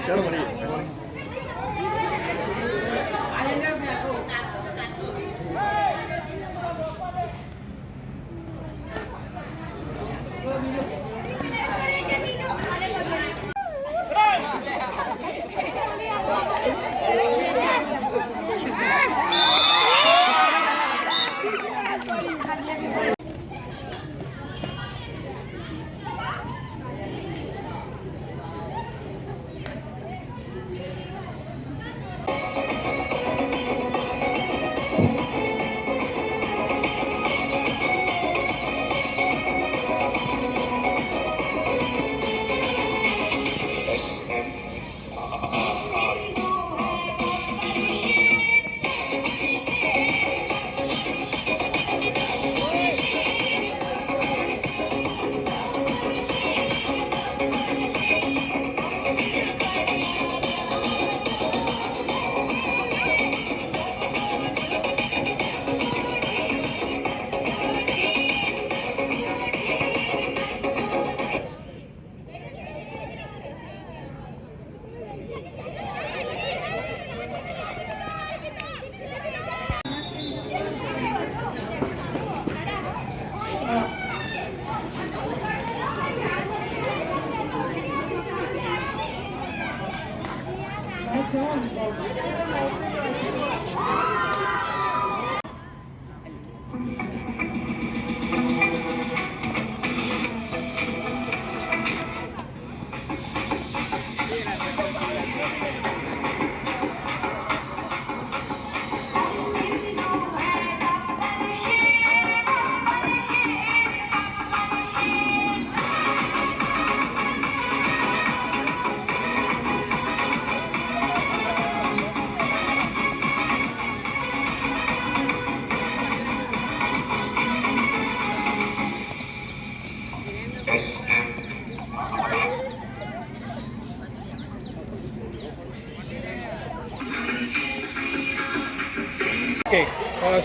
चलो मળી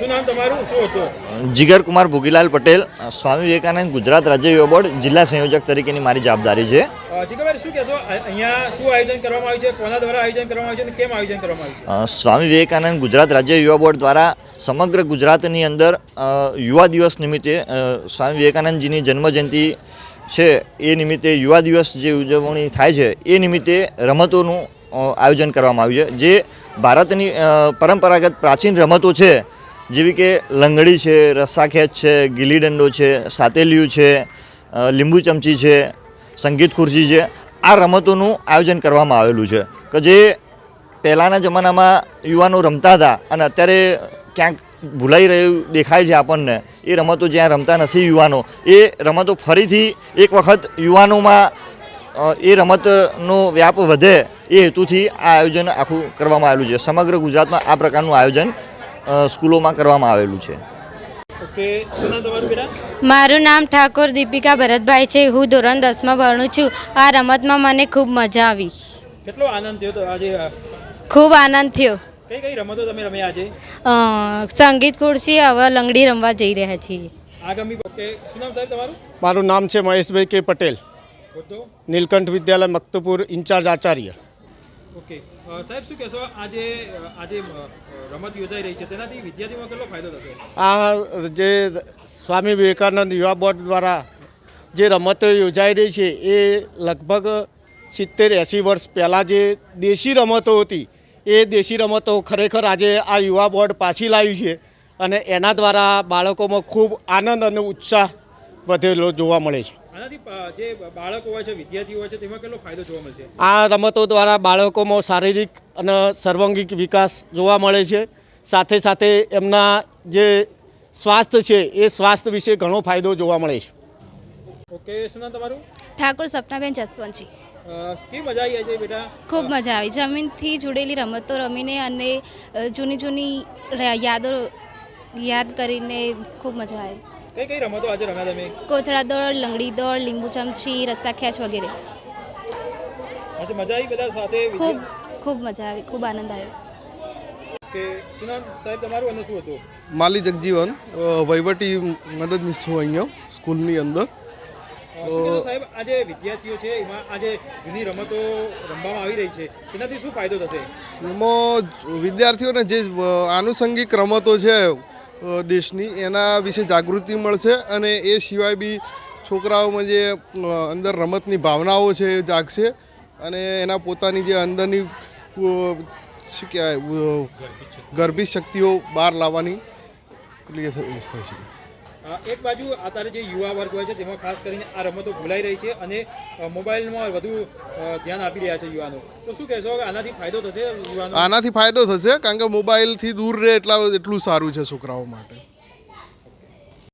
શું નામ તમારું? શું હતું? જીગર કુમાર ભોગીલાલ પટેલ, સ્વામી વિવેકાનંદ ગુજરાત રાજ્ય યુવા બોર્ડ જિલ્લા સંયોજક તરીકેની મારી જવાબદારી છે. જીગરભાઈ, શું કહેશો? અહીંયા શું આયોજન કરવામાં આવ્યું છે, કોના દ્વારા આયોજન કરવામાં આવ્યું છે અને કેમ આયોજન કરવામાં આવ્યું છે? સ્વામી વિવેકાનંદ ગુજરાત રાજ્ય યુવા બોર્ડ દ્વારા સમગ્ર ગુજરાતની અંદર યુવા દિવસ નિમિત્તે સ્વામી વિવેકાનંદજીની જન્મજયંતિ છે એ નિમિત્તે યુવા દિવસ જે ઉજવણી થાય છે એ નિમિત્તે રમતોનું આયોજન કરવામાં આવ્યું છે. જે ભારતની પરંપરાગત પ્રાચીન રમતો છે જેવી કે લંગડી છે, રસ્સાખેંચ છે, ગીલી દંડો છે, સાતેલિયું છે, લીંબુ ચમચી છે, સંગીત ખુરશી છે, આ રમતોનું આયોજન કરવામાં આવેલું છે કે જે પહેલાંના જમાનામાં યુવાનો રમતા હતા અને અત્યારે ક્યાંક ભૂલાઈ રહ્યું દેખાય છે આપણને. એ રમતો જ્યાં રમતા નથી યુવાનો, એ રમતો ફરીથી એક વખત યુવાનોમાં એ રમતનો વ્યાપ વધે એ હેતુથી આ આયોજન આખું કરવામાં આવેલું છે. સમગ્ર ગુજરાતમાં આ પ્રકારનું આયોજન સ્કૂલોમાં કરવામાં આવેલું છે. ઓકે, શું નામ તમારું બેટા? મારું નામ ઠાકોર દીપિકા ભરતભાઈ છે. હું ધોરણ 10માં ભણું છું. આ રમતમાં મને ખૂબ મજા આવી. કેટલો આનંદ થયો તો આજે? ખૂબ આનંદ થયો. કઈ કઈ રમતો તમે રમ્યા આજે? સંગીત ખુરશી, હવે લંગડી રમવા જઈ રહ્યા છીએ. આગામી ઓકે, શું નામ સાહેબ તમારું? મારું નામ છે મહેશભાઈ કે પટેલ, નીલકંઠ વિદ્યાલય મક્તપુર, ઇન્ચાર્જ આચાર્ય. ઓકે સાહેબ, શું કહેશો? આજે રમત યોજાઈ રહી છે તેનાથી વિદ્યાર્થીઓમાં કેટલો ફાયદો થશે? આ જે સ્વામી વિવેકાનંદ યુવા બોર્ડ દ્વારા જે રમતો યોજાઈ રહી છે એ લગભગ 70-80 વર્ષ પહેલાં જે દેશી રમતો હતી એ દેશી રમતો ખરેખર આજે આ યુવા બોર્ડ પાછી લાવ્યું છે અને એના દ્વારા બાળકોમાં ખૂબ આનંદ અને ઉત્સાહ વધેલો જોવા મળે છે. આનાથી જે બાળકો હોય છે, વિદ્યાર્થીઓ હોય છે, તેમાં કેટલો ફાયદો જોવા મળશે? આ રમતો દ્વારા બાળકોમાં શારીરિક અને સર્વાંગિક વિકાસ જોવા મળે છે. સાથે સાથે એમના જે સ્વાસ્થ્ય છે એ સ્વાસ્થ્ય વિશે ઘણો ફાયદો જોવા મળે છે. ઓકે, શું નામ તમારું? ઠાકોર સપનાબેન જસવંતજી. કેવી મજા આવી આજે બેટા? ખૂબ મજા આવી. જમીનથી જોડેલી રમતો રમીને અને જૂની જૂની યાદો યાદ કરીને ખૂબ મજા આવી. કઈ કઈ રમતો આજે રમ્યા તમે? કોથળા દોડ, લંગડી દોડ, લીંબુ ચમચી, રસ્સા ખેંચ વગેરે. આજે મજા આવી બધા સાથે? ખૂબ ખૂબ મજા આવી, ખૂબ આનંદ આવ્યો. કે શું નામ સાહેબ તમારું અને શું હતું? માલી જગજીવન, વહીવટી મદદનીશ છું અહીંયા સ્કૂલની અંદર. શું કહેશો સાહેબ, આજે વિદ્યાર્થીઓ છે એમાં આજે જૂની રમતો રમવામાં આવી રહી છે, તેનાથી શું ફાયદો થશે? એમાં વિદ્યાર્થીઓને જે આનુષંગિક રમતો છે દેશની એના વિશે જાગૃતિ મળશે અને એ સિવાય બી છોકરાઓમાં જે અંદર રમતની ભાવનાઓ છે એ જાગશે અને એના પોતાની જે અંદરની શું કહેવાય ગર્ભિત શક્તિઓ બહાર લાવવાની એટલી થશે. એક બાજુ અત્યારે જે યુવા વર્ગ હોય છે તેમાં ખાસ કરીને આ રમતો ભૂલાઈ રહી છે અને મોબાઈલમાં વધુ ધ્યાન આપી રહ્યા છે યુવાનો. તો શું કહેશો કે આનાથી ફાયદો થશે યુવાનો? આનાથી ફાયદો થશે કારણ કે મોબાઈલથી દૂર રહે એટલું સારું છે છોકરાઓ માટે.